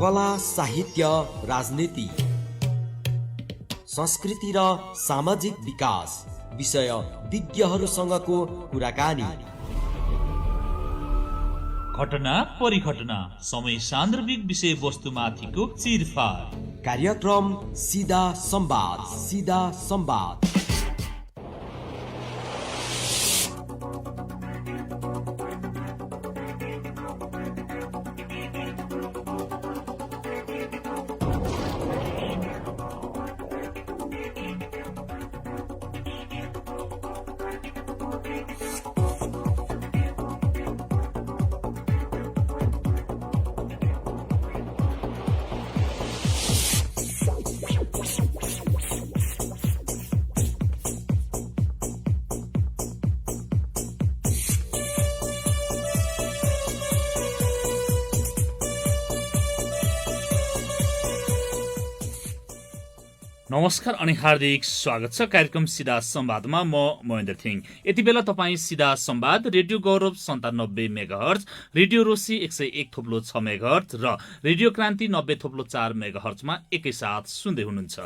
कला, साहित्य, राजनीति, संस्कृति र सामाजिक विकास विषय विज्ञहरूसँगको कुराकानी, घटना परिघटना, समय सान्दर्भिक विषय वस्तुमाथिको चिरफार कार्यक्रम सीधा संवाद। सीधा संवाद नमस्कार अनि हार्दिक स्वागत छ कार्यक्रम सीधा संवादमा। म महेन्द्र थिङ। यति बेला तपाईँ सीधा संवाद रेडियो गौरव 97 मेगाहर्ज, रेडियो रोसी 101.6 मेगाहर्ज र रेडियो क्रान्ति 90.4 मेगाहर्जमा एकैसाथ सुन्दै हुनुहुन्छ।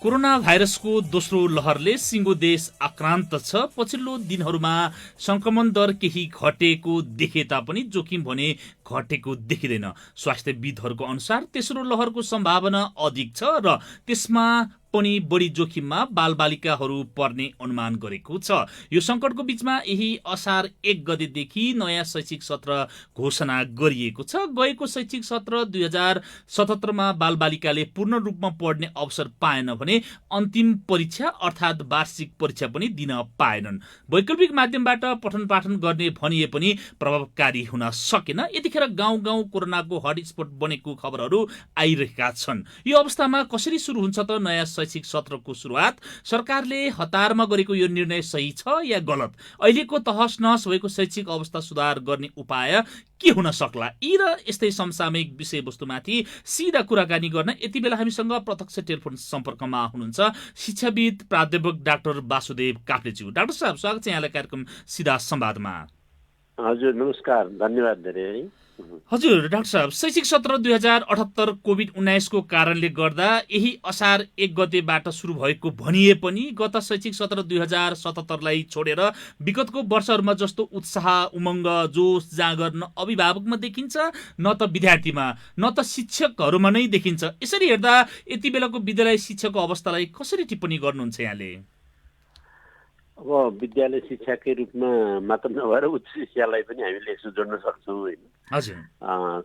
कोरोना भाइरसको दोस्रो लहरले सिङ्गो देश आक्रान्त छ। पछिल्लो दिनहरूमा संक्रमण दर केही घटेको देखे तापनि जोखिम भने घटेको देखिँदैन। स्वास्थ्यविदहरूको अनुसार तेस्रो लहरको सम्भावना अधिक छ र त्यसमा पनि बढी जोखिममा बालबालिकाहरू पर्ने अनुमान गरेको छ। यो संकटको बीचमा यही असार 1 गतेदेखि नयाँ शैक्षिक सत्र घोषणा गरिएको छ। गएको शैक्षिक सत्र 2077मा बालबालिकाले पूर्ण रूपमा पढ्ने अवसर पाएन भने अन्तिम परीक्षा अर्थात् वार्षिक परीक्षा पनि दिन पाएनन्। वैकल्पिक माध्यमबाट पठन पाठन गर्ने भनिए पनि प्रभावकारी हुन सकेन। यतिखेर गाउँ गाउँ कोरोनाको हटस्पट बनेको खबरहरू आइरहेका छन्। यो अवस्थामा कसरी सुरु हुन्छ त नयाँ शैक्षिक सत्रको सुरुवात? सरकारले हतारमा गरेको यो निर्णय सही छ या गलत? अहिलेको तहस नहस भएको शैक्षिक अवस्था सुधार गर्ने उपाय के हुन सक्ला? यी र यस्तै समसामयिक विषयवस्तुमाथि सिधा कुराकानी गर्न यति बेला हामीसँग प्रत्यक्ष टेलिफोन सम्पर्कमा हुनुहुन्छ शिक्षाविद प्राध्यापक डाक्टर वासुदेव काफ्लेज्यू। डाक्टर साहब, स्वागत छ यहाँलाई कार्यक्रम सीधा संवादमा। हजुर नमस्कार, धन्यवाद धेरै। हजुर डाक्टर साहब, शैक्षिक सत्र 2078 कोभिड-19 को कारणले गर्दा यही असार 1 गतेबाट सुरु भएको भनिए पनि गत शैक्षिक सत्र 2077लाई छोडेर विगतको वर्षहरूमा जस्तो उत्साह, उमङ्ग, जोश, जाँगर न अभिभावकमा देखिन्छ, न त विद्यार्थीमा, न त शिक्षकहरूमा नै देखिन्छ। यसरी हेर्दा यति बेलाको विद्यालय शिक्षाको अवस्थालाई कसरी टिप्पणी गर्नुहुन्छ यहाँले? अब विद्यालय शिक्षाकै रूपमा मात्र नभएर उच्च शिक्षालाई पनि हामीले यसो जोड्न सक्छौँ होइन। हजुर,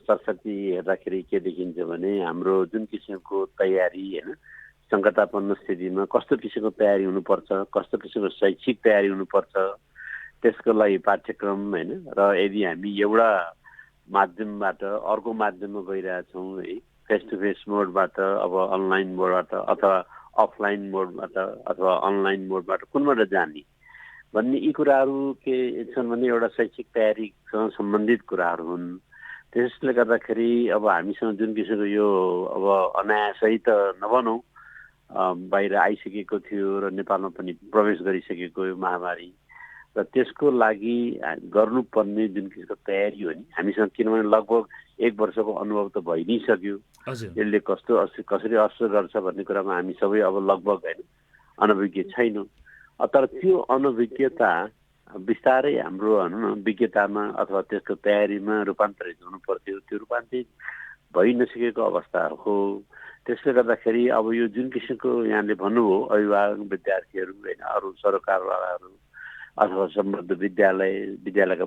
सरस्वती हेर्दाखेरि के देखिन्छ भने हाम्रो जुन किसिमको तयारी होइन, सङ्कटापन्न स्थितिमा कस्तो किसिमको तयारी हुनुपर्छ, कस्तो किसिमको शैक्षिक तयारी हुनुपर्छ, त्यसको लागि पाठ्यक्रम होइन। र यदि हामी एउटा माध्यमबाट अर्को माध्यममा गइरहेछौँ है, फेस टु फेस मोडबाट अब अनलाइन मोडबाट अथवा अफलाइन मोडबाट अथवा अनलाइन मोडबाट कुनबाट जाने भन्ने यी कुराहरू के छन् भने एउटा शैक्षिक तयारीसँग सम्बन्धित कुराहरू हुन्। त्यसले गर्दाखेरि अब हामीसँग जुन किसिमको यो अब अनायासै त नभनौँ बाहिर आइसकेको थियो र नेपालमा पनि प्रवेश गरिसकेको यो महामारी, र त्यसको लागि गर्नुपर्ने जुन किसिमको तयारी हो नि हामीसँग, किनभने लगभग 1 वर्षको अनुभव त भइ नै सक्यो। यसले कसरी असर गर्छ भन्ने कुरामा हामी सबै अब लगभग होइन अनभिज्ञ छैनौँ। तर त्यो अनभिज्ञता बिस्तारै हाम्रो भनौँ न विज्ञतामा अथवा त्यसको तयारीमा रूपान्तरित हुनु पर्थ्यो। त्यो रूपान्तरित भइ नसकेको अवस्था हो। त्यसले गर्दाखेरि अब यो जुन किसिमको यहाँले भन्नुभयो अभिभावक, विद्यार्थीहरू होइन, अरू सरकारवालाहरू अथवा सम्बद्ध विद्यालयका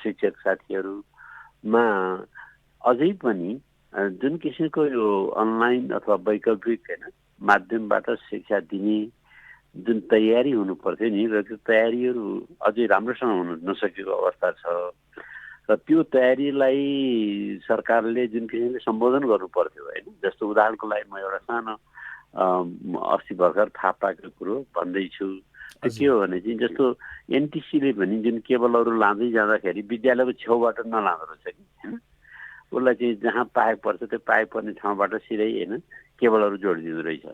शिक्षक साथीहरूमा अझै पनि जुन किसिमको यो अनलाइन अथवा वैकल्पिक होइन माध्यमबाट शिक्षा दिने जुन तयारी हुनु पर्थ्यो नि, र त्यो तयारीहरू अझै राम्रोसँग हुन नसकेको अवस्था छ। र त्यो तयारीलाई सरकारले जुन किसिमले सम्बोधन गर्नु पर्थ्यो होइन, जस्तो उदाहरणको लागि म एउटा सानो अस्ति भर्खर थाहा पाएको कुरो भन्दैछु। त्यो के हो भने चाहिँ जस्तो एनटिसीले पनि जुन केबलहरू लाँदै जाँदाखेरि विद्यालयको छेउबाट नलाँदो रहेछ कि होइन, उसलाई चाहिँ जहाँ पाइप पर्छ त्यो पाइप पर्ने ठाउँबाट सिधै होइन केबलहरू जोडिदिँदो रहेछ।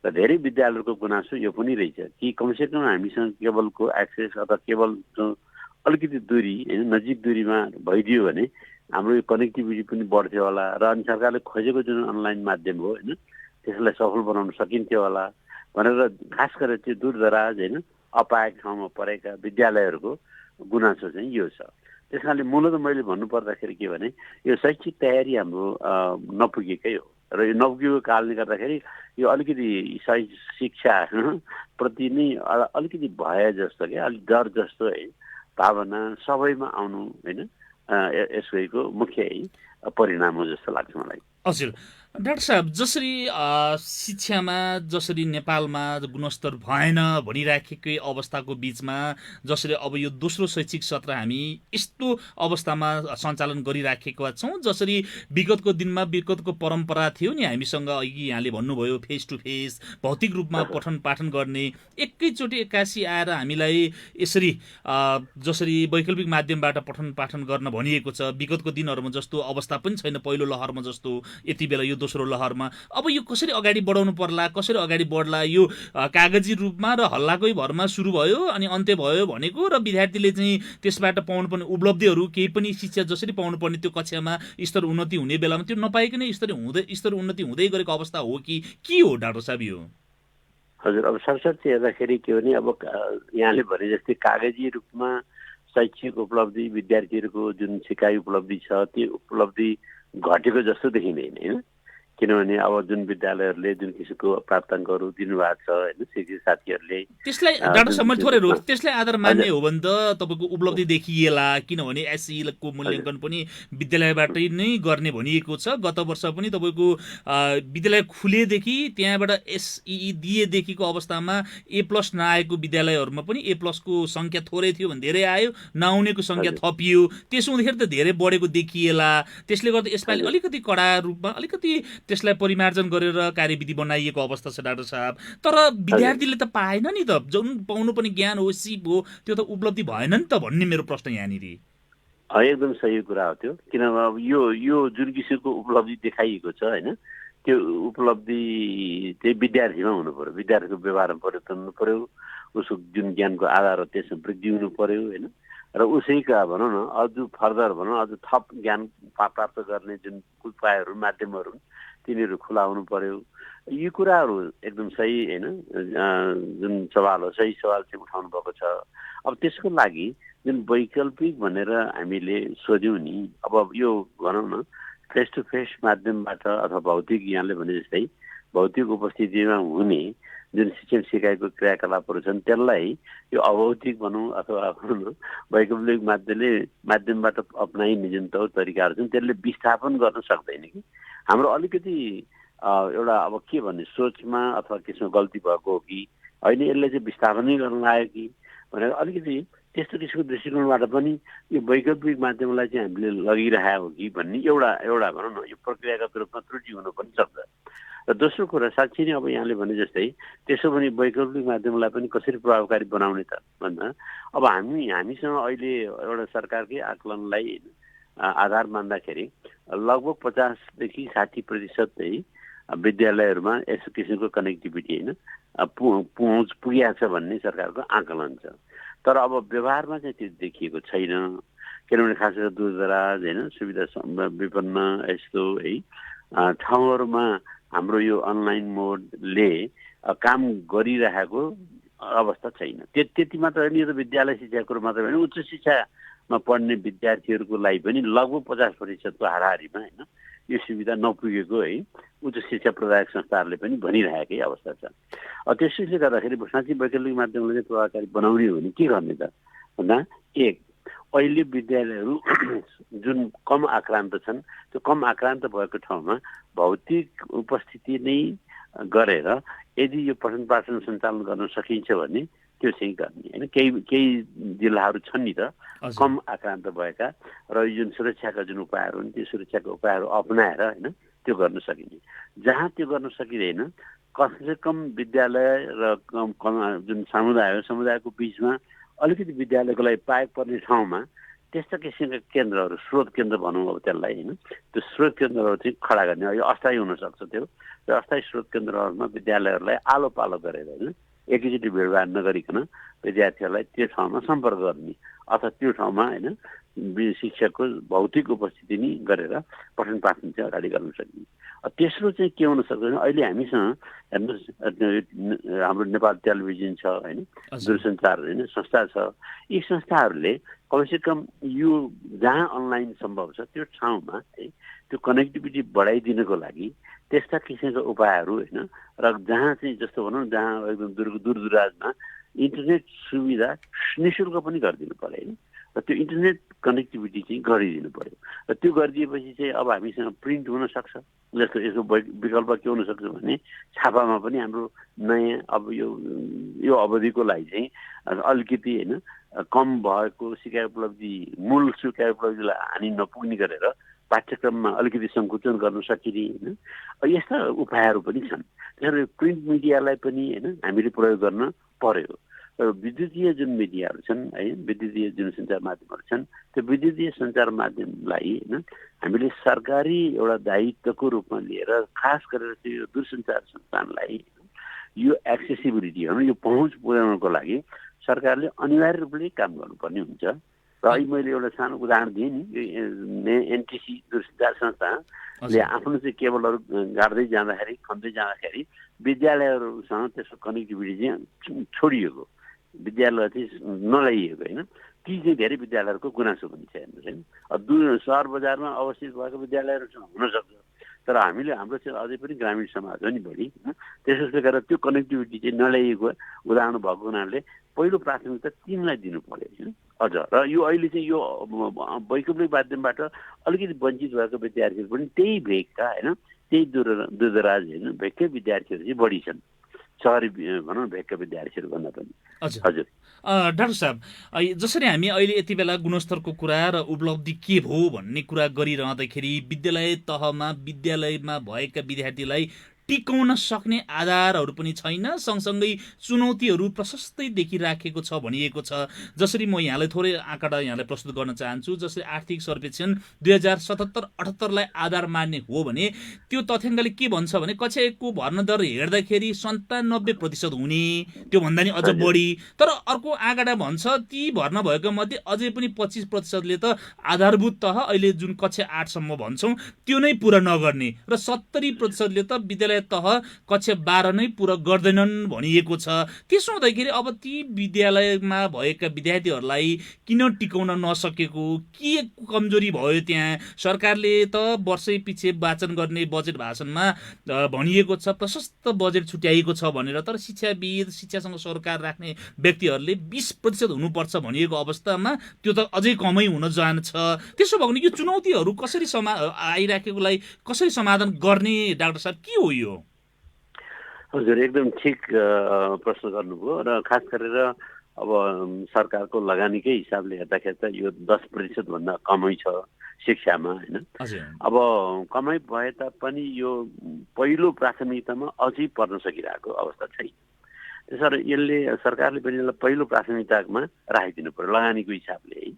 र धेरै विद्यालयहरूको गुनासो यो पनि रहेछ कि कमसेकम हामीसँग केबलको एक्सेस अथवा केबल अलिकति दूरी होइन नजिक दूरीमा भइदियो भने हाम्रो यो कनेक्टिभिटी पनि बढ्थ्यो होला र अनि सरकारले खोजेको जुन अनलाइन माध्यम हो होइन त्यसलाई सफल बनाउन सकिन्थ्यो होला भनेर खास गरेर त्यो दूरदराज होइन अपाएको ठाउँमा परेका विद्यालयहरूको गुनासो चाहिँ यो छ। त्यस कारणले मूलतः मैले भन्नुपर्दाखेरि के भने यो शैक्षिक तयारी हाम्रो नपुगेकै हो र यो नपुगेको कारणले गर्दाखेरि यो अलिकति शिक्षा प्रति नै अलिकति भए जस्तो क्या अलिक डर जस्तो है भावना सबैमा आउनु होइन यसको मुख्य है परिणाम हो जस्तो लाग्छ मलाई। हजुर डाक्टर साहब, जसरी शिक्षामा जसरी नेपालमा गुणस्तर भएन भनिराखेकै अवस्थाको बिचमा जसरी अब यो दोस्रो शैक्षिक सत्र हामी यस्तो अवस्थामा सञ्चालन गरिराखेका छौँ जसरी विगतको दिनमा विगतको परम्परा थियो नि हामीसँग, अघि यहाँले भन्नुभयो फेस टु फेस भौतिक रूपमा पठन पाठन गर्ने, एकैचोटि एक्कासी आएर हामीलाई यसरी जसरी वैकल्पिक माध्यमबाट पठन पाठन गर्न भनिएको छ, विगतको दिनहरूमा जस्तो अवस्था पनि छैन पहिलो लहरमा जस्तो यति बेला यो दोस्रो लहरमा। अब यो कसरी अगाडि बढाउनु पर्ला, कसरी अगाडि बढ्ला? यो कागजी रूपमा र हल्लाकै भरमा सुरु भयो अनि अन्त्य भयो भनेको र विद्यार्थीले चाहिँ त्यसबाट पाउनुपर्ने उपलब्धिहरू केही पनि शिक्षा जसरी पाउनुपर्ने त्यो कक्षामा स्तर उन्नति हुने बेलामा त्यो नपाइकन स्तर उन्नति हुँदै गरेको अवस्था हो कि के हो डाक्टर साहब यो? हजुर, अब सरसर्ती हेर्दाखेरि के हो भने अब यहाँले भने जस्तै कागजी रूपमा शैक्षिक उपलब्धि विद्यार्थीहरूको जुन सिकाइ उपलब्धि छ त्यो उपलब्धि घटेको जस्तो देखिँदैन होइन, किनभने अब जुन विद्यालयहरूले जुन किसिमको प्राप्ताङ्कहरू दिनुभएको छ होइन शिक्षक साथीहरूले त्यसलाई डाक्टर साहब मैले थोरै रोक त्यसलाई आधार मान्ने हो भने त तपाईँको उपलब्धि देखिएला, किनभने एसईको मूल्याङ्कन पनि विद्यालयबाटै नै गर्ने भनिएको छ। गत वर्ष पनि तपाईँको विद्यालय खुलेदेखि त्यहाँबाट एसई दिएदेखिको अवस्थामा A+ नआएको विद्यालयहरूमा पनि A+ को सङ्ख्या थोरै थियो भने धेरै आयो, नआउनेको सङ्ख्या थपियो, त्यसो हुँदाखेरि त धेरै बढेको देखिएला। त्यसले गर्दा यसपालि अलिकति कडा रूपमा अलिकति त्यसलाई परिमार्जन गरेर कार्यविधि बनाइएको अवस्था छ डाक्टर साहब। तर विद्यार्थीले त पाएन नि त, जुन पाउनु पनि ज्ञान हो सिप हो त्यो त उपलब्धि भएन नि त भन्ने मेरो प्रश्न यहाँनिर। एकदम सही कुरा हो त्यो, किनभने अब यो जुन किसिमको उपलब्धि देखाइएको छ होइन त्यो उपलब्धि चाहिँ विद्यार्थीमा हुनु पर्यो, विद्यार्थीको व्यवहारमा परिवर्तन हुनु पर्यो, उसको जुन ज्ञानको आधार हो त्यसमा वृद्धि हुनु पर्यो होइन, र उसैका भनौँ न अझ फर्दर भनौँ अझ थप ज्ञान प्राप्त गर्ने जुन उपायहरू माध्यमहरू तिनीहरू खुला हुनु पर्यो। यी कुराहरू एकदम सही होइन जुन सवाल हो सही सवाल चाहिँ उठाउनु भएको छ। अब त्यसको लागि जुन वैकल्पिक भनेर हामीले सोध्यौँ नि, अब यो भनौँ न फेस टु फेस माध्यमबाट अथवा भौतिक यहाँले भने जस्तै भौतिक उपस्थितिमा हुने जुन शिक्षण सिकाइको क्रियाकलापहरू छन् त्यसलाई यो अभौतिक भनौँ अथवा वैकल्पिक माध्यमबाट अप्नाइने जुन तरिकाहरू छन् त्यसले विस्थापन गर्न सक्दैन कि। हाम्रो अलिकति एउटा अब के भन्ने सोचमा अथवा केसमा गल्ती भएको हो कि होइन यसले चाहिँ विस्थापनै गर्न लाग्यो कि भनेर अलिकति त्यस्तो किसिमको दृष्टिकोणबाट पनि यो वैकल्पिक माध्यमलाई चाहिँ हामीले लगिरहेको हो कि भन्ने एउटा भनौँ न यो प्रक्रियागत रूपमा त्रुटि हुन पनि सक्छ। र दोस्रो कुरा साँच्चै नै अब यहाँले भने जस्तै त्यसो भने वैकल्पिक माध्यमलाई पनि कसरी प्रभावकारी बनाउने त भन्दा अब हामीसँग अहिले एउटा सरकारकै आकलनलाई आधार मान्दाखेरि लगभग 50 देखि 60% चाहिँ विद्यालयहरूमा यस किसिमको कनेक्टिभिटी होइन पहुँच पुगेको छ भन्ने सरकारको आकलन छ। तर अब व्यवहारमा चाहिँ त्यो देखिएको छैन, किनभने खास गरेर दूरदराज होइन सुविधा विपन्न यस्तो है ठाउँहरूमा हाम्रो यो अनलाइन मोडले काम गरिरहेको अवस्था छैन। त्यति मात्र होइन, यो त विद्यालय शिक्षाको मात्र होइन उच्च शिक्षामा पढ्ने विद्यार्थीहरूको लागि पनि लगभग 50% हाराहारीमा होइन यो सुविधा नपुगेको है उच्च शिक्षा प्रदायक संस्थाहरूले पनि भनिरहेकै अवस्था छ। त्यसैले गर्दाखेरि साँच्चै वैकल्पिक माध्यमले चाहिँ प्रभावकारी बनाउने हो भने के गर्ने त भन्दा एक अहिले विद्यालयहरू जुन कम आक्रान्त छन् त्यो कम आक्रान्त भएको ठाउँमा भौतिक उपस्थिति नै गरेर यदि यो पठन पाठन सञ्चालन गर्न सकिन्छ भने त्यो चाहिँ गर्ने होइन। केही जिल्लाहरू छन् नि त कम आक्रान्त भएका र जुन सुरक्षाका जुन उपायहरू हुन् त्यो सुरक्षाका उपायहरू अप्नाएर होइन त्यो गर्न सकिने। जहाँ त्यो गर्न सकिँदैन कमसे कम विद्यालय र जुन समुदाय हो समुदायको बिचमा अलिकति विद्यालयको लागि पाएको पर्ने ठाउँमा त्यस्ता किसिमका केन्द्रहरू स्रोत केन्द्र भनौँ अब त्यसलाई होइन त्यो स्रोत केन्द्रहरू चाहिँ खडा गर्ने यो अस्थायी हुनसक्छ त्यो र अस्थायी स्रोत केन्द्रहरूमा विद्यालयहरूलाई आलो पालो गरेर होइन एकैचोटि भेटभाट नगरिकन विद्यार्थीहरूलाई त्यो ठाउँमा सम्पर्क गर्ने अथवा त्यो ठाउँमा होइन शिक्षकको भौतिक उपस्थिति नै गरेर पठन पाठन चाहिँ अगाडि गर्न सक्ने। तेस्रो चाहिँ के हुन सक्छ भने अहिले हामीसँग हेर्नुहोस् हाम्रो नेपाल टेलिभिजन छ होइन, दूरसञ्चार होइन संस्था छ। यी संस्थाहरूले कमसेकम यो जहाँ अनलाइन सम्भव छ त्यो ठाउँमा है त्यो कनेक्टिभिटी बढाइदिनको लागि त्यस्ता किसिमका उपायहरू होइन र जहाँ चाहिँ जस्तो भनौँ जहाँ एकदम दूरदुराजमा इन्टरनेट सुविधा निःशुल्क पनि गरिदिनु पर्यो होइन र त्यो इन्टरनेट कनेक्टिभिटी चाहिँ गरिदिनु पर्यो र त्यो गरिदिएपछि चाहिँ अब हामीसँग प्रिन्ट हुनसक्छ। जस्तो यसको विकल्प के हुनसक्छ भने छापामा पनि हाम्रो नयाँ अब यो अवधिको लागि चाहिँ अलिकति होइन कम भएको सिकाइ उपलब्धि मूल सिकाइ उपलब्धिलाई हानि नपुग्ने गरेर पाठ्यक्रममा अलिकति सङ्कुचन गर्न सकिने होइन यस्ता उपायहरू पनि छन्। त्यसरी प्रिन्ट मिडियालाई पनि होइन हामीले प्रयोग गर्न पर्यो र विद्युतीय जुन मिडियाहरू छन् है विद्युतीय जुन सञ्चार माध्यमहरू छन् त्यो विद्युतीय सञ्चार माध्यमलाई होइन हामीले सरकारी एउटा दायित्वको रूपमा लिएर खास गरेर चाहिँ यो दूरसञ्चार संस्थानलाई यो एक्सेसिबिलिटी यो पहुँच पुर्याउनको लागि सरकारले अनिवार्य रूपले काम गर्नुपर्ने हुन्छ। र अहिले मैले एउटा सानो उदाहरण दिएँ नि एनटिसी दूरसञ्चार संस्थाले आफ्नो चाहिँ केबलहरू गाड्दै जाँदाखेरि खन्दै जाँदाखेरि विद्यालयहरूसँग त्यसको कनेक्टिभिटी चाहिँ छोडिएको विद्यालय चाहिँ नल्याइएको होइन ती चाहिँ धेरै विद्यालयहरूको गुनासो पनि छ हेर्नुहोस् होइन। सहर बजारमा अवस्थित भएको विद्यालयहरू हुनसक्छ तर हामीले हाम्रो चाहिँ अझै पनि ग्रामीण समाज हो नि बढी त्यसोले गर्दा त्यो कनेक्टिभिटी चाहिँ नल्याइएको उदाहरण भएको हुनाले पहिलो प्राथमिकता तिनलाई दिनु पर्यो होइन अझ। र यो अहिले चाहिँ यो वैकल्पिक माध्यमबाट अलिकति वञ्चित भएको विद्यार्थीहरू पनि त्यही भेगका होइन त्यही दूरदराज होइन भेगकै विद्यार्थीहरू चाहिँ बढी छन् सहरी भनौँ भेगका विद्यार्थीहरू भन्दा पनि। हजुर डाक्टर साहब जसरी हामी अहिले यति बेला गुणस्तरको कुरा र उपलब्धि के भयो भन्ने कुरा गरिरहँदाखेरि विद्यालय तहमा विद्यालयमा भएका विद्यार्थीलाई टिकाउन सक्ने आधारहरू पनि छैन, सँगसँगै चुनौतीहरू प्रशस्तै देखिराखेको छ भनिएको छ। जसरी म यहाँलाई थोरै आँकडा यहाँलाई प्रस्तुत गर्न चाहन्छु। जसरी आर्थिक सर्वेक्षण 2077-78लाई आधार मान्ने हो भने त्यो तथ्याङ्कले के भन्छ भने कक्षा 1 को भर्ना दर हेर्दाखेरि 97% हुने त्योभन्दा नि अझ बढी। तर अर्को आँकडा भन्छ ती भर्ना भएको मध्ये अझै पनि 25%ले त आधारभूत तह अहिले जुन कक्षा 8 सम्म भन्छौँ त्यो नै पुरा नगर्ने र 70%ले त विद्यालय तह कक्षा 12 नै पुरा गर्दैनन् भनिएको छ। त्यसो हुँदाखेरि अब ती विद्यालयमा भएका विद्यार्थीहरूलाई किन टिकाउन नसकेको के कमजोरी भयो त्यहाँ? सरकारले त वर्षै पछि वाचन गर्ने बजेट भाषणमा भनिएको छ प्रशस्त बजेट छुट्याइएको छ भनेर, तर शिक्षाविद शिक्षासँग सरकार राख्ने व्यक्तिहरूले 20% हुनुपर्छ भनिएको अवस्थामा त्यो त अझै कमै हुन जान्छ। त्यसो भयो भने यो चुनौतीहरू कसरी आइराखेकोलाई कसरी समाधान गर्ने डाक्टर साहब के हो यो? हजुर एकदम ठिक प्रश्न गर्नुभयो र खास गरेर अब सरकारको लगानीकै हिसाबले हेर्दाखेरि त यो 10% भन्दा कमै छ शिक्षामा होइन। अब कमै भए तापनि यो पहिलो प्राथमिकतामा अझै पर्न सकिरहेको अवस्था छैन। त्यसरी यसले सरकारले पनि यसलाई पहिलो प्राथमिकतामा राखिदिनु पर्यो लगानीको हिसाबले है।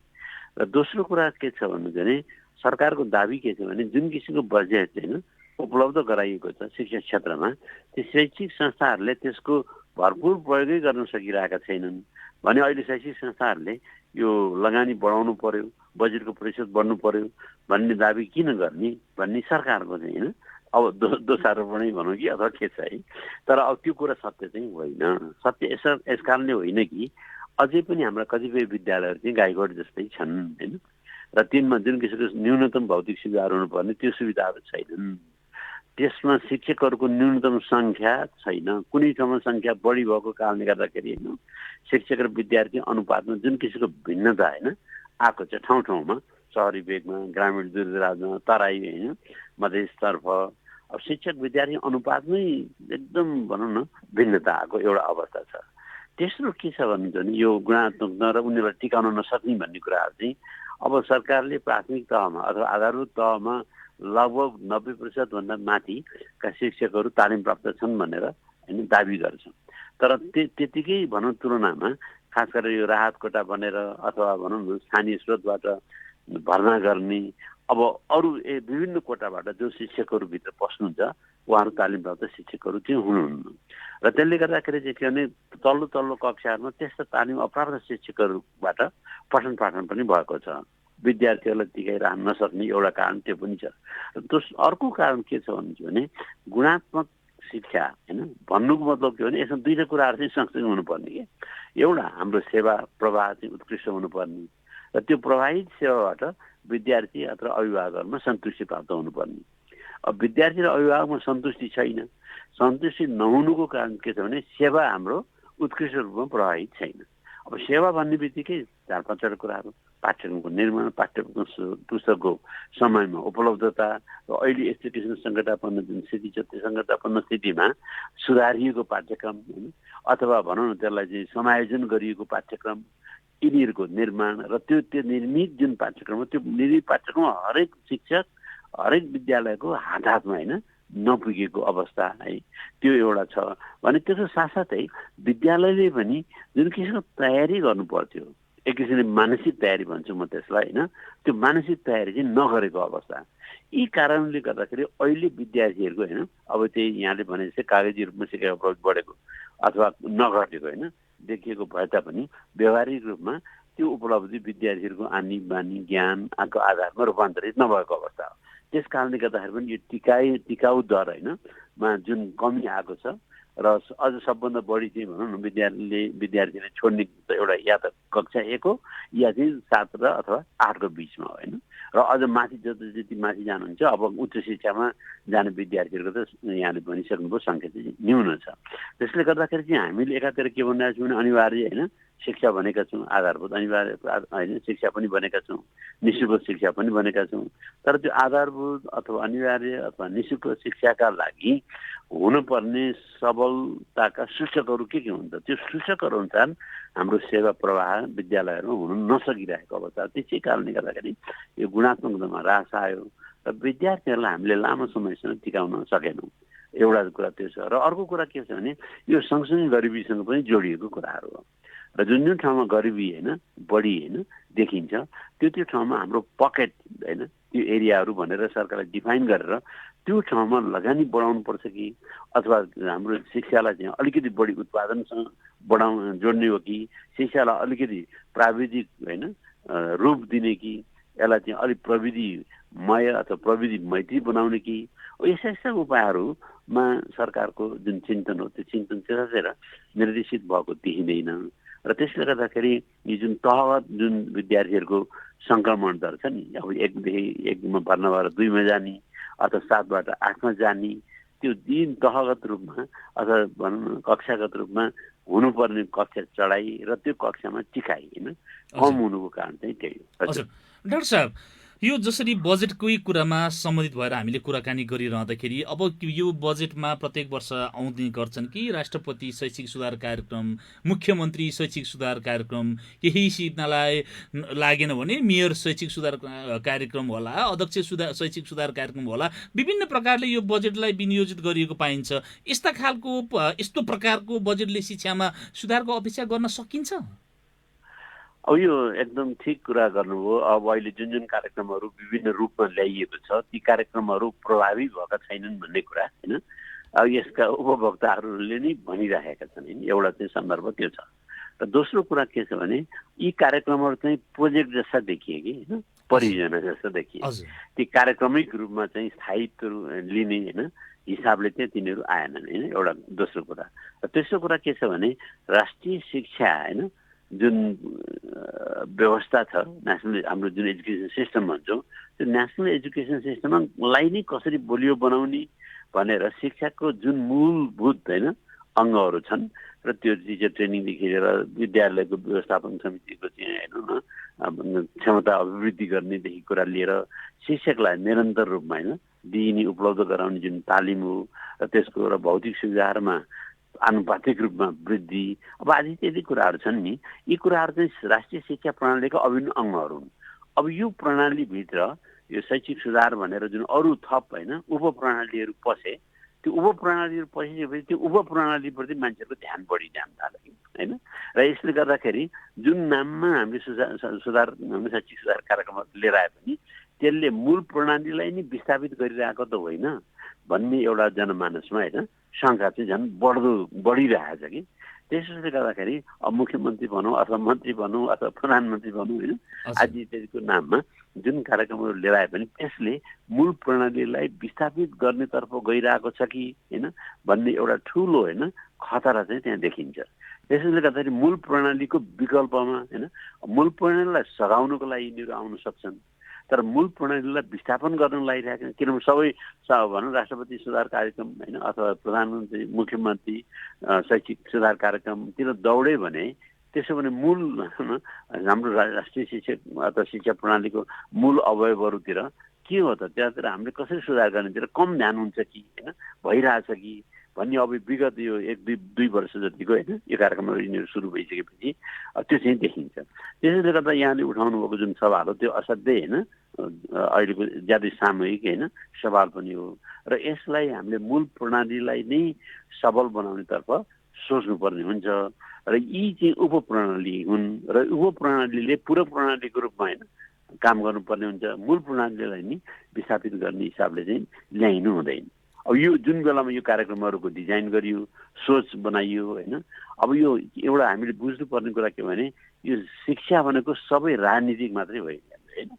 र दोस्रो कुरा के छ भन्नु भने सरकारको दाबी के छ भने जुन किसिमको बजेट होइन उपलब्ध गराइएको छ शिक्षा क्षेत्रमा त्यो शैक्षिक संस्थाहरूले त्यसको भरपुर प्रयोगै गर्न सकिरहेका छैनन् भने अहिले शैक्षिक संस्थाहरूले यो लगानी बढाउनु पर्यो बजेटको प्रतिशत बढ्नु पर्यो भन्ने दाबी किन गर्ने भन्ने सरकारको चाहिँ होइन अब दोषारोपणै भनौँ कि अथवा के छ है। तर अब त्यो कुरा सत्य चाहिँ होइन। सत्य यस कारणले होइन कि अझै पनि हाम्रा कतिपय विद्यालयहरू चाहिँ गाईगोठ जस्तै छन् होइन र तिनमा जुन किसिमको न्यूनतम भौतिक सुविधाहरू हुनुपर्ने त्यो सुविधाहरू छैनन्। त्यसमा शिक्षकहरूको न्यूनतम सङ्ख्या छैन। कुनै ठाउँमा सङ्ख्या बढी भएको कारणले गर्दाखेरि होइन शिक्षक र विद्यार्थी अनुपातमा जुन किसिमको भिन्नता होइन आएको छ ठाउँ ठाउँमा सहरी भेगमा ग्रामीण दूरदराजमा तराई होइन मधेसतर्फ अब शिक्षक विद्यार्थी अनुपातमै एकदम भनौँ न भिन्नता आएको एउटा अवस्था छ। तेस्रो के छ भन्नुहुन्छ भने यो गुणात्मक र उनीहरूलाई टिकाउन नसक्ने भन्ने कुराहरू चाहिँ अब सरकारले प्राथमिक तहमा अथवा आधारभूत तहमा लगभग 90% भन्दा माथिका शिक्षकहरू तालिम प्राप्त छन् भनेर होइन दाबी गर्छन्। तर त्यतिकै भनौँ तुलनामा खास गरेर यो राहत कोटा बनेर अथवा भनौँ स्थानीय स्रोतबाट भर्ना गर्ने अब अरू विभिन्न कोटाबाट जो शिक्षकहरू भित्र पस्नुहुन्छ उहाँहरू तालिम प्राप्त शिक्षकहरू चाहिँ हुनुहुन्न र त्यसले गर्दाखेरि चाहिँ के भने तल्लो कक्षाहरूमा त्यस्ता तालिम अप्राप्त शिक्षकहरूबाट पठन पाठन पनि भएको छ। विद्यार्थीहरूलाई टिकाइरहन नसक्ने एउटा कारण त्यो पनि छ। र अर्को कारण के छ भने गुणात्मक शिक्षा होइन भन्नुको मतलब के भने यसमा दुईटा कुराहरू चाहिँ सँगसँगै हुनुपर्ने के एउटा हाम्रो सेवा प्रवाह चाहिँ उत्कृष्ट हुनुपर्ने र त्यो प्रभावित सेवाबाट विद्यार्थी अथवा अभिभावकहरूमा सन्तुष्टि प्राप्त हुनुपर्ने। अब विद्यार्थी र अभिभावकमा सन्तुष्टि छैन। सन्तुष्टि नहुनुको कारण के छ भने सेवा हाम्रो उत्कृष्ट रूपमा प्रभावित छैन। अब सेवा भन्ने बित्तिकै 4-5 कुराहरू पाठ्यक्रमको निर्माण, पुस्तकको समयमा उपलब्धता र अहिले यस्तो किसिमको सङ्कटापन्न जुन स्थिति छ त्यो सङ्कटापन्न स्थितिमा सुधारिएको पाठ्यक्रम होइन अथवा भनौँ न त्यसलाई चाहिँ समायोजन गरिएको पाठ्यक्रम यिनीहरूको निर्माण र त्यो निर्मित जुन पाठ्यक्रम हो त्यो निर्मित पाठ्यक्रम हरेक शिक्षक हरेक विद्यालयको हातमा होइन नपुगेको अवस्था है त्यो एउटा छ भने त्यसको साथसाथै विद्यालयले पनि जुन किसिमको तयारी गर्नु पर्थ्यो एक किसिमले मानसिक तयारी भन्छु म त्यसलाई होइन त्यो मानसिक तयारी चाहिँ नगरेको अवस्था। यी कारणले गर्दाखेरि अहिले विद्यार्थीहरूको होइन अब चाहिँ यहाँले भने जस्तै कागजी रूपमा सिकाइ उपलब्ध बढेको अथवा नघटेको होइन देखिएको भए तापनि व्यावहारिक रूपमा त्यो उपलब्धि विद्यार्थीहरूको आनी बानी ज्ञानको आधारमा रूपान्तरित नभएको अवस्था हो। त्यस कारणले गर्दाखेरि पनि यो टिकाउ दर होइनमा जुन कमी आएको छ र अझ सबभन्दा बढी चाहिँ भनौँ न विद्यार्थीले छोड्ने एउटा या त कक्षा 1 हो या चाहिँ 7 र अथवा 8 को बिचमा हो होइन र अझ माथि जति माथि जानुहुन्छ अब उच्च शिक्षामा जाने विद्यार्थीहरूको त यहाँले भनिसक्नुभयो सङ्ख्या चाहिँ न्यून छ। त्यसले गर्दाखेरि चाहिँ हामीले एकातिर के भनिरहेको छौँ भने अनिवार्य होइन शिक्षा भनेका छौँ आधारभूत अनिवार्य होइन शिक्षा पनि भनेका छौँ निःशुल्क शिक्षा पनि भनेका छौँ तर त्यो आधारभूत अथवा अनिवार्य अथवा निःशुल्क शिक्षाका लागि हुनुपर्ने सबलताका सूचकहरू के हुन्छ त्यो सूचकहरू अनुसार हाम्रो सेवा प्रवाह विद्यालयहरूमा हुन नसकिरहेको अवस्था। त्यसै कारणले गर्दाखेरि यो गुणात्मकतामा ह्रास आयो र विद्यार्थीहरूलाई हामीले लामो समयसम्म टिकाउन सकेनौँ एउटा कुरा त्यो छ। र अर्को कुरा के छ भने यो सँगसँगै गरिबीसँग पनि जोडिएको कुराहरू हो र जुन ठाउँमा गरिबी होइन बढी होइन देखिन्छ त्यो ठाउँमा हाम्रो पकेट होइन त्यो एरियाहरू भनेर सरकारले डिफाइन गरेर त्यो ठाउँमा लगानी बढाउनु पर्छ कि अथवा हाम्रो शिक्षालाई चाहिँ अलिकति बढी उत्पादनसँग जोड्ने हो कि शिक्षालाई अलिकति प्राविधिक होइन रूप दिने कि यसलाई चाहिँ अलिक प्रविधिमय अथवा प्रविधि मैत्री बनाउने कि यस्ता उपायहरूमा सरकारको जुन चिन्तन हो त्यो चिन्तन त्यतातिर निर्देशित भएको देखिँदैन र त्यसले गर्दाखेरि यो जुन तहगत जुन विद्यार्थीहरूको सङ्क्रमण दर छ नि अब 1 भर्ना भएर 2 मा जाने अथवा 7 बाट 8 मा जाने त्यो दिन तहगत रूपमा अथवा भनौँ न कक्षागत रूपमा हुनुपर्ने कक्षा चढाइ र त्यो कक्षामा टिकाइ होइन कम हुनुको कारण चाहिँ त्यही हो। डाक्टर साहब यो जसरी बजेटकै कुरामा सम्बन्धित भएर हामीले कुराकानी गरिरहँदाखेरि अब यो बजेटमा प्रत्येक वर्ष आउँदै गर्छन् कि राष्ट्रपति शैक्षिक सुधार कार्यक्रम मुख्यमन्त्री शैक्षिक सुधार कार्यक्रम केही सिक्नलाई लागेन भने मेयर शैक्षिक सुधार कार्यक्रम होला अध्यक्ष शैक्षिक सुधार कार्यक्रम होला विभिन्न प्रकारले यो बजेटलाई विनियोजित गरिएको पाइन्छ। यस्तो प्रकारको बजेटले शिक्षामा सुधारको अपेक्षा गर्न सकिन्छ? अब यो एकदम ठिक कुरा गर्नुभयो। अब अहिले जुन कार्यक्रमहरू विभिन्न रूपमा ल्याइएको छ ती कार्यक्रमहरू प्रभावी भएका छैनन् भन्ने कुरा होइन अब यसका उपभोक्ताहरूले नै भनिरहेका छन् होइन एउटा चाहिँ सन्दर्भ त्यो छ। र दोस्रो कुरा के छ भने यी कार्यक्रमहरू चाहिँ प्रोजेक्ट जस्ता देखिए कि होइन परियोजना जस्ता देखिए ती कार्यक्रमिक रूपमा चाहिँ स्थायित्व लिने होइन हिसाबले चाहिँ तिनीहरू आएनन् होइन एउटा दोस्रो कुरा। र तेस्रो कुरा के छ भने राष्ट्रिय शिक्षा होइन जुन व्यवस्था छ नेसनल हाम्रो जुन एजुकेसन सिस्टम भन्छौँ त्यो नेसनल एजुकेसन सिस्टमलाई नै कसरी बलियो बनाउने भनेर शिक्षाको जुन मूलभूत होइन अङ्गहरू छन् र त्यो टिचर ट्रेनिङदेखि लिएर विद्यालयको व्यवस्थापन समितिको चाहिँ हेर्नु न क्षमता अभिवृद्धि गर्नेदेखि कुरा लिएर शिक्षकलाई निरन्तर रूपमा होइन दिइने उपलब्ध गराउने जुन तालिम हो र त्यसको र भौतिक सुविधाहरूमा आनुपातिक रूपमा वृद्धि अब आदि इत्यादि कुराहरू छन् नि यी कुराहरू चाहिँ राष्ट्रिय शिक्षा प्रणालीका अभिन्न अङ्गहरू हुन्। अब यो प्रणालीभित्र यो शैक्षिक सुधार भनेर जुन अरू थप होइन उपप्रणालीहरू पसे त्यो उपप्रणालीहरू पसेपछि त्यो उपप्रणालीप्रति मान्छेहरूको ध्यान बढी जान थाल्यो होइन र यसले गर्दाखेरि जुन नाममा हामीले सुधार शैक्षिक सुधार कार्यक्रमहरू लिएर आए पनि त्यसले मूल प्रणालीलाई नै विस्थापित गरिरहेको त होइन भन्ने एउटा जनमानसमा होइन शङ्का चाहिँ झन् बढिरहेछ कि। त्यसले गर्दाखेरि अब मुख्यमन्त्री भनौँ अथवा मन्त्री भनौँ अथवा प्रधानमन्त्री भनौँ होइन आदि इत्यादिको नाममा जुन कार्यक्रमहरू लिएर आए पनि त्यसले मूल प्रणालीलाई विस्थापित गर्नेतर्फ गइरहेको छ कि होइन भन्ने एउटा ठुलो होइन खतरा चाहिँ त्यहाँ देखिन्छ। त्यसैले गर्दाखेरि मूल प्रणालीको विकल्पमा होइन मूल प्रणालीलाई सघाउनको लागि यिनीहरू आउन सक्छन्, तर मूल प्रणालीलाई विस्थापन गर्न लागिरहेका किनभने सबै भनौँ राष्ट्रपति सुधार कार्यक्रम होइन अथवा प्रधानमन्त्री मुख्यमन्त्री शैक्षिक सुधार कार्यक्रमतिर दौडे भने त्यसो भने मूल हाम्रो राष्ट्रिय शिक्षा अथवा शिक्षा प्रणालीको मूल अवयवहरूतिर के हो त त्यहाँतिर हामीले कसरी सुधार गर्नेतिर कम ध्यान हुन्छ कि होइन भइरहेछ कि भन्ने अब विगत यो 1-2 वर्ष जतिको होइन यो कार्यक्रमहरू यिनीहरू सुरु भइसकेपछि त्यो चाहिँ देखिन्छ। त्यसैले गर्दा यहाँले उठाउनु भएको जुन सवाल हो त्यो असाध्यै होइन अहिलेको ज्यादै सामूहिक होइन सवाल पनि हो र यसलाई हामीले मूल प्रणालीलाई नै सबल बनाउनेतर्फ सोच्नुपर्ने हुन्छ र यी चाहिँ उपप्रणाली हुन् र उपप्रणालीले पूरक प्रणालीको रूपमा होइन काम गर्नुपर्ने हुन्छ। मूल प्रणालीलाई नि विस्थापित गर्ने हिसाबले चाहिँ ल्याइनु हुँदैन। अब यो जुन बेलामा यो कार्यक्रमहरूको डिजाइन गरियो सोच बनाइयो होइन अब यो एउटा हामीले बुझ्नुपर्ने कुरा के भने यो शिक्षा भनेको सबै राजनीतिक मात्रै होइन होइन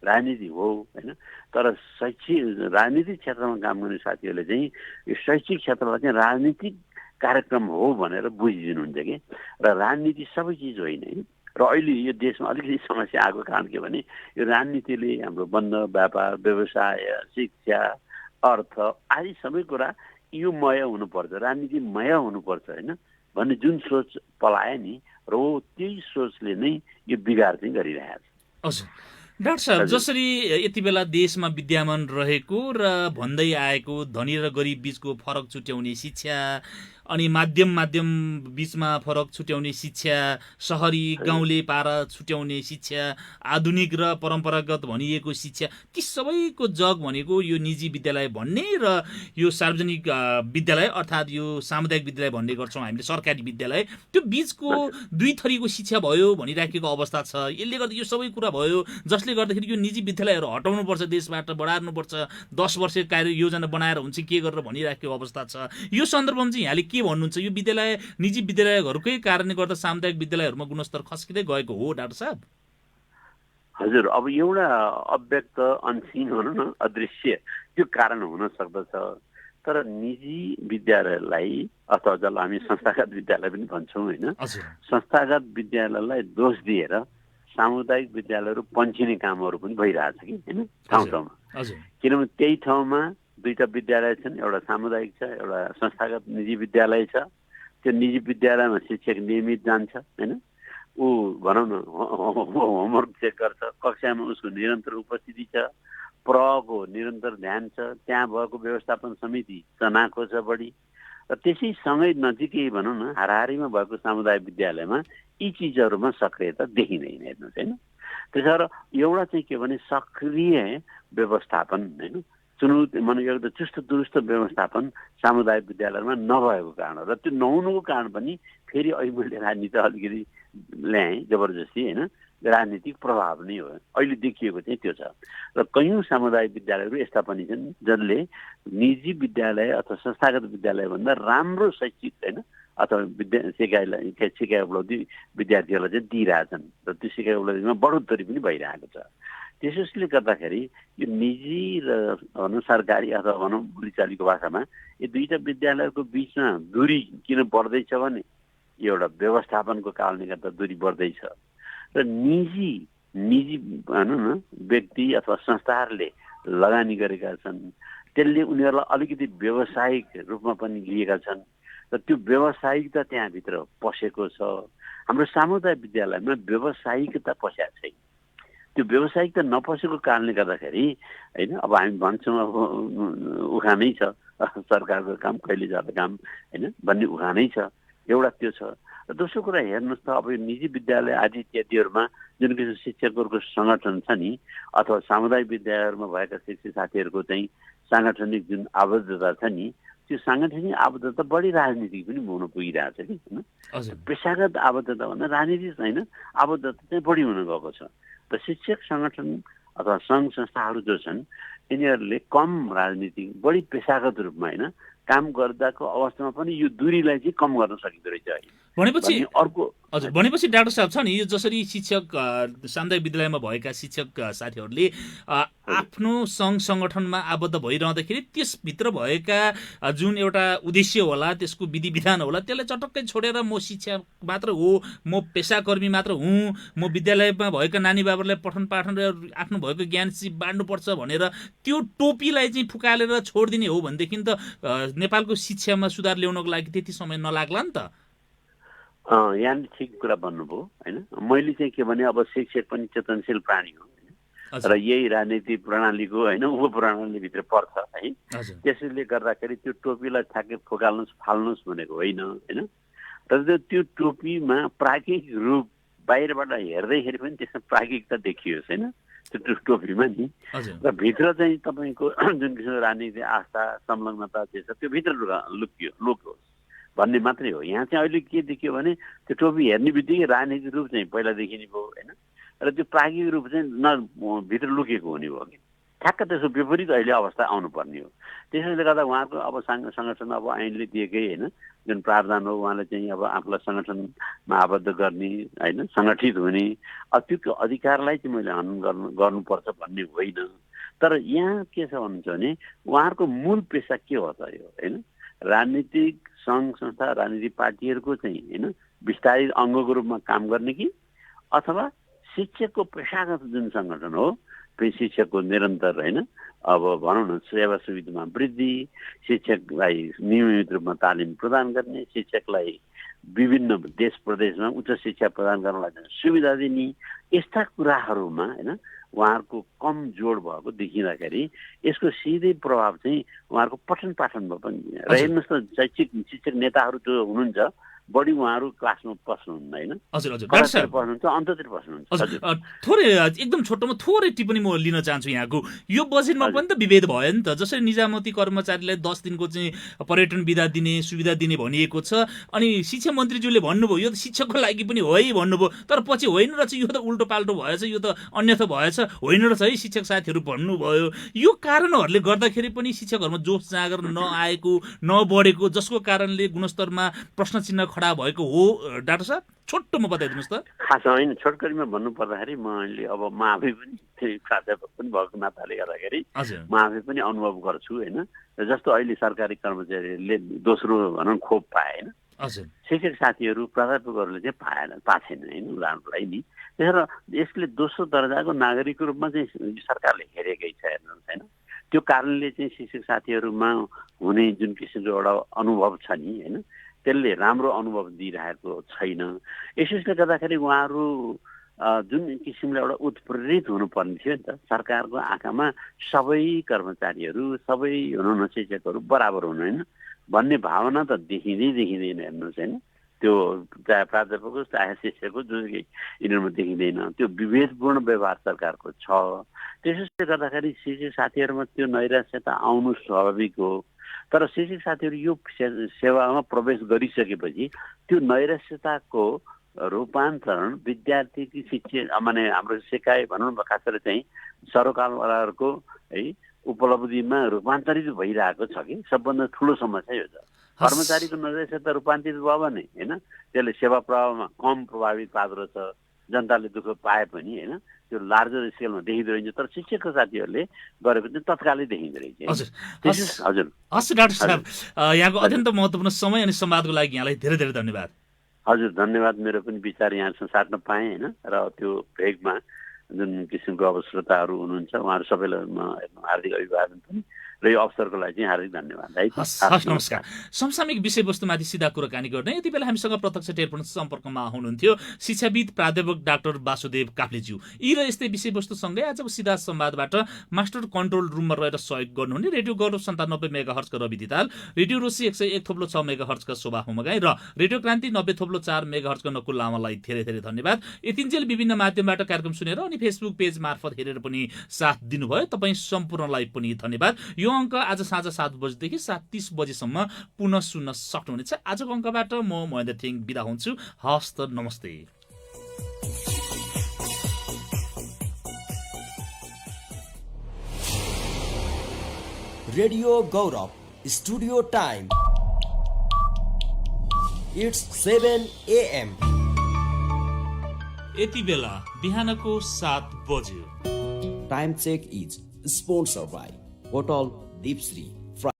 राजनीति हो होइन तर शैक्षिक राजनीतिक क्षेत्रमा काम गर्ने साथीहरूले चाहिँ यो शैक्षिक क्षेत्रलाई चाहिँ राजनीतिक कार्यक्रम हो भनेर बुझिदिनुहुन्छ कि र राजनीति सबै चिज होइन है। र अहिले यो देशमा अलिकति समस्या आएको कारण के भने यो राजनीतिले हाम्रो बन्द व्यापार व्यवसाय शिक्षा अर्थ आदि सबै कुरा यो मय हुनुपर्छ राजनीतिमय हुनुपर्छ होइन भन्ने जुन सोच पलायो नि र त्यही सोचले नै यो बिगार चाहिँ गरिरहेको छ। हजुर डाक्टर साहब जसरी यति बेला देशमा विद्यमान रहेको र भन्दै आएको धनी र गरिब बीचको फरक छुट्याउने शिक्षा अनि माध्यम बीचमा फरक छुट्याउने शिक्षा सहरी गाउँले पारा छुट्याउने शिक्षा आधुनिक र परम्परागत भनिएको शिक्षा ती सबैको जग भनेको यो निजी विद्यालय भन्ने र यो सार्वजनिक विद्यालय अर्थात् यो सामुदायिक विद्यालय भन्ने गर्छौँ हामीले सरकारी विद्यालय त्यो बीचको दुई थरीको शिक्षा भयो भनिराखेको अवस्था छ। यसले गर्दा यो सबै कुरा भयो जसले गर्दाखेरि यो निजी विद्यालयहरू हटाउनुपर्छ देशबाट बढार्नुपर्छ 10 वर्ष कार्य योजना बनाएर हुन्छ के गरेर भनिराखेको अवस्था छ। यो सन्दर्भमा चाहिँ यहाँले के भन्नुहुन्छ यो विद्यालय निजी विद्यालयहरूकै कारणले गर्दा सामुदायिक विद्यालयहरूमा गुणस्तर खस्किँदै गएको हो डाक्टर साहब? हजुर अब एउटा अव्यक्त अनसिन भनौँ न अदृश्य त्यो कारण हुन सक्दछ तर निजी विद्यालयलाई अथवा जसलाई हामी संस्थागत विद्यालय पनि भन्छौँ होइन संस्थागत विद्यालयलाई दोष दिएर सामुदायिक विद्यालयहरू पन्छिने कामहरू पनि भइरहेछ कि होइन ठाउँ ठाउँमा किनभने त्यही ठाउँमा दुईटा विद्यालय छन् एउटा सामुदायिक छ एउटा संस्थागत निजी विद्यालय छ। त्यो निजी विद्यालयमा शिक्षक नियमित जान्छ होइन ऊ भनौँ न होमवर्क चेक गर्छ कक्षामा उसको निरन्तर उपस्थिति छ प्रहको निरन्तर ध्यान छ त्यहाँ भएको व्यवस्थापन समिति चनाखो छ बढी र त्यसैसँगै नजिकै भनौँ न हाराहारीमा भएको सामुदायिक विद्यालयमा यी चिजहरूमा सक्रियता देखिँदैन हेर्नुहोस् होइन। त्यसो एउटा चाहिँ के भने सक्रिय व्यवस्थापन होइन चुनौती मन एउटा चुस्त दुरुस्त व्यवस्थापन सामुदायिक विद्यालयमा नभएको कारण र त्यो नहुनुको कारण पनि फेरि अहिले मैले राजनीति अलिकति ल्याएँ जबरजस्ती होइन राजनीतिक प्रभाव नै हो अहिले देखिएको चाहिँ त्यो छ र कयौँ सामुदायिक विद्यालयहरू यस्ता पनि छन् जसले निजी विद्यालय अथवा संस्थागत विद्यालयभन्दा राम्रो शैक्षिक होइन अथवा सिकाइ उपलब्धि विद्यार्थीहरूलाई चाहिँ दिइरहेछन् र त्यो सिकाइ उपलब्धिमा बढोत्तरी पनि भइरहेको छ। त्यसैले गर्दाखेरि यो निजी र भनौँ सरकारी अथवा भनौँ बोलीचालीको भाषामा यो दुईटा विद्यालयको बिचमा दूरी किन बढ्दैछ भने एउटा व्यवस्थापनको कारणले गर्दा दूरी बढ्दैछ र निजी भनौँ न व्यक्ति अथवा संस्थाहरूले लगानी गरेका छन् त्यसले उनीहरूलाई अलिकति व्यावसायिक रूपमा पनि लिएका छन् र त्यो व्यावसायिकता त्यहाँभित्र पसेको छ। हाम्रो सामुदायिक विद्यालयमा व्यावसायिकता पसेको छैन। त्यो व्यावसायिकता नपसेको कारणले गर्दाखेरि होइन अब हामी भन्छौँ अब उखानै छ सरकारको काम कहिले जाँदा काम होइन भन्ने उखानै छ एउटा त्यो छ। र दोस्रो कुरा हेर्नुहोस् त अब यो निजी विद्यालय आदि इत्यादिहरूमा जुन किसिम शिक्षकहरूको सङ्गठन छ नि अथवा सामुदायिक विद्यालयहरूमा भएका शिक्षक साथीहरूको चाहिँ साङ्गठनिक जुन आबद्धता छ नि त्यो साङ्गठनिक आबद्धता बढी राजनीतिक पनि हुन पुगिरहेछ कि होइन पेसागत आबद्धता भन्दा राजनीतिक होइन आबद्धता चाहिँ बढी हुन गएको छ। र शिक्षक सङ्गठन अथवा सङ्घ संस्थाहरू जो छन् यिनीहरूले कम राजनीतिक बढी पेसागत रूपमा होइन काम गर्दाको अवस्थामा पनि यो दूरीलाई चाहिँ कम गर्न सकिँदो रहेछ अहिले। भनेपछि अर्को हजुर भनेपछि डाक्टर साहब छ नि यो जसरी शिक्षक सामुदायिक विद्यालयमा भएका शिक्षक साथीहरूले आफ्नो सङ्घ सङ्गठनमा आबद्ध भइरहँदाखेरि त्यसभित्र भएका जुन एउटा उद्देश्य होला त्यसको विधि विधान होला त्यसलाई चटक्कै छोडेर म शिक्षा मात्र हो, म पेसाकर्मी मात्र हुँ, म विद्यालयमा भएका नानी बाबुहरूलाई पठन पाठन र आफ्नो भएको ज्ञान बाँड्नुपर्छ भनेर त्यो टोपीलाई चाहिँ फुकालेर छोडिदिने हो भनेदेखि त नेपालको शिक्षामा सुधार ल्याउनको लागि त्यति समय नलाग्ला नि त। यहाँले ठिक कुरा भन्नुभयो होइन। मैले चाहिँ के भने अब शिक्षक पनि चेतनशील प्राणी हो र यही राजनीति प्रणालीको होइन उपप्रणालीभित्र पर्छ है। त्यसैले गर्दाखेरि त्यो टोपीलाई ठ्याक्कै फुकाल्नुहोस् फाल्नुहोस् भनेको होइन होइन। र त्यो टोपीमा प्राज्ञिक रूप बाहिरबाट हेर्दैखेरि पनि त्यसमा प्राज्ञिकता देखियोस् होइन त्यो टोपीमा नि। र भित्र चाहिँ तपाईँको जुन किसिमको राजनीतिक आस्था संलग्नता जे छ त्यो भित्र लुक्योस् भन्ने मात्रै हो। यहाँ चाहिँ अहिले के देखियो भने त्यो टोपी हेर्ने बित्तिकै राजनीतिक रूप चाहिँ पहिला देखिने भयो होइन र त्यो प्राज्ञिक रूप चाहिँ भित्र लुकेको हुने भयो कि ठ्याक्क त्यसको विपरीत अहिले अवस्था आउनुपर्ने हो। त्यसैले गर्दा उहाँको अब सङ्गठन अब ऐनले दिएकै होइन जुन प्रावधान हो उहाँले चाहिँ अब आफूलाई सङ्गठनमा आबद्ध गर्ने होइन सङ्गठित हुने त्यो अधिकारलाई चाहिँ मैले हनन गर्नुपर्छ भन्ने होइन। तर यहाँ के छ भन्नुहुन्छ भने उहाँहरूको मूल पेसा के हो त यो होइन राजनीतिक सङ्घ संस्था राजनीतिक पार्टीहरूको चाहिँ होइन विस्तारित अङ्गको रूपमा काम गर्ने कि अथवा शिक्षकको पेसागत जुन सङ्गठन हो शिक्षकको निरन्तर होइन अब भनौँ न सेवा सुविधामा वृद्धि, शिक्षकलाई नियमित रूपमा तालिम प्रदान गर्ने, शिक्षकलाई विभिन्न देश प्रदेशमा उच्च शिक्षा प्रदान गर्नलाई सुविधा दिने यस्ता कुराहरूमा होइन उहाँहरूको कम जोड भएको देखिँदाखेरि यसको सिधै प्रभाव चाहिँ उहाँहरूको पठन पाठनमा पनि र हेर्नुहोस् न शिक्षक नेताहरू जो हुनुहुन्छ बढी उहाँहरू क्लासमा पस्नुहुन्न होइन पस्नुहुन्छ अन्ततिर पस्नुहुन्छ। थोरै एकदम छोटोमा थोरै टिप्पणी म लिन चाहन्छु यहाँको यो बजेटमा पनि त विभेद भयो नि त। जसरी निजामती कर्मचारीलाई 10 दिनको चाहिँ पर्यटन बिदा दिने सुविधा दिने भनिएको छ अनि शिक्षा मन्त्रीज्यूले भन्नुभयो यो त शिक्षकको लागि पनि हो है भन्नुभयो तर पछि होइन रहेछ यो त उल्टो पाल्टो भएछ यो त अन्यथा भएछ होइन रहेछ है शिक्षक साथीहरू भन्नुभयो। यो कारणहरूले गर्दाखेरि पनि शिक्षकहरूमा जोस जाँगर नआएको नबढेको जसको कारणले गुणस्तरमा प्रश्न चिन्ह खडा भएको हो डाक्टर साहब छोटोमा बताइदिनुहोस् त। खास होइन छोटकरीमा भन्नु पर्दाखेरि म अहिले अब म आफै पनि प्राध्यापक पनि भएको नाताले गर्दाखेरि म आफै पनि अनुभव गर्छु होइन जस्तो अहिले सरकारी कर्मचारीहरूले दोस्रो भनौँ खोप पाए होइन शिक्षक साथीहरू प्राध्यापकहरूले चाहिँ पाएको छैन होइन उदाहरणको लागि नि। त्यसो यसले दोस्रो दर्जाको नागरिकको रूपमा चाहिँ सरकारले हेरेकै छ हेर्नुहोस् होइन त्यो कारणले चाहिँ शिक्षक साथीहरूमा हुने जुन किसिमको एउटा अनुभव छ नि होइन त्यसले राम्रो अनुभव दिइरहेको छैन। यसैले गर्दाखेरि उहाँहरू जुन किसिमले एउटा उत्प्रेरित हुनुपर्ने थियो नि त सरकारको आँखामा सबै कर्मचारीहरू सबै हुनु न शिक्षकहरू बराबर हुनु होइन भन्ने भावना त देखिँदैन हेर्नुहोस् होइन त्यो चाहे प्राध्यापक होस् चाहे शिक्षक होस् जो यिनीहरूमा देखिँदैन त्यो विभेदपूर्ण व्यवहार सरकारको छ। त्यसैले गर्दाखेरि शिक्षक साथीहरूमा त्यो नैराश्यता आउनु स्वाभाविक हो। तर शिक्षक साथीहरू यो सेवामा प्रवेश गरिसकेपछि त्यो नैराश्यताको रूपान्तरण विद्यार्थी शिक्षक माने हाम्रो सिकाइ भनौँ न खास गरी चाहिँ सरोकारवालाहरूको है उपलब्धिमा रूपान्तरित भइरहेको छ कि सबभन्दा ठुलो समस्या यो छ। कर्मचारीको नैराश्यता रूपान्तरित भयो भने होइन त्यसले सेवा प्रवाहमा कम प्रभावित पार्दो रहेछ जनताले दुःख पाए पनि होइन त्यो लार्जर स्केलमा देखिँदो रहेछ तर शिक्षकको साथीहरूले गरेको चाहिँ तत्कालै देखिँदो रहेछ। हजुर हस् डाक्टर साहब यहाँको अत्यन्त महत्त्वपूर्ण समय अनि संवादको लागि यहाँलाई धेरै धेरै धन्यवाद। हजुर धन्यवाद। मेरो पनि विचार यहाँसँग साट्न पाएँ होइन र त्यो भेगमा जुन किसिमको अब श्रोताहरू हुनुहुन्छ उहाँहरू सबैलाई म हार्दिक अभिवादन पनि र यो अवसरको लागि चाहिँ हार्दिक धन्यवाद है। हस् नमस्कार। समसामयिक विषयवस्तुमाथि सिधा कुराकानी गर्ने यति बेला हामीसँग प्रत्यक्ष टेलिफोन सम्पर्कमा हुनुहुन्थ्यो शिक्षाविद प्राध्यापक डाक्टर वासुदेव काफ्लेज्यू। यी र यस्तै विषयवस्तुसँगै आजको सिधा संवादबाट मास्टर कन्ट्रोल रुममा रहेर सहयोग गर्नुहुने रेडियो गौरव 97 मेगाहर्जका रवि दिताल, रेडियो रोसी 101.6 मेगाहर्जका शोभा हुमगाई र रेडियो क्रान्ति 90.4 मेगाहर्जका नकुल लामालाई धेरै धेरै धन्यवाद। यतिन्जेल विभिन्न माध्यमबाट कार्यक्रम सुनेर अनि फेसबुक पेज मार्फत हेरेर पनि साथ दिनुभयो तपाईँ सम्पूर्णलाई पनि धन्यवाद। यो अङ्क आज साँझ 7 बजेदेखि 7:30 बजेसम्म पुनः सुन्न सक्नुहुनेछ। आजको अङ्कबाट म महेन्द्र थिङ बिदा हुन्छु। हस्त नमस्ते। Radio Gaurav studio time it's 7 AM। यति बेला बिहानको 7 बज्यो। Time check is sponsored by hotel Deepshree.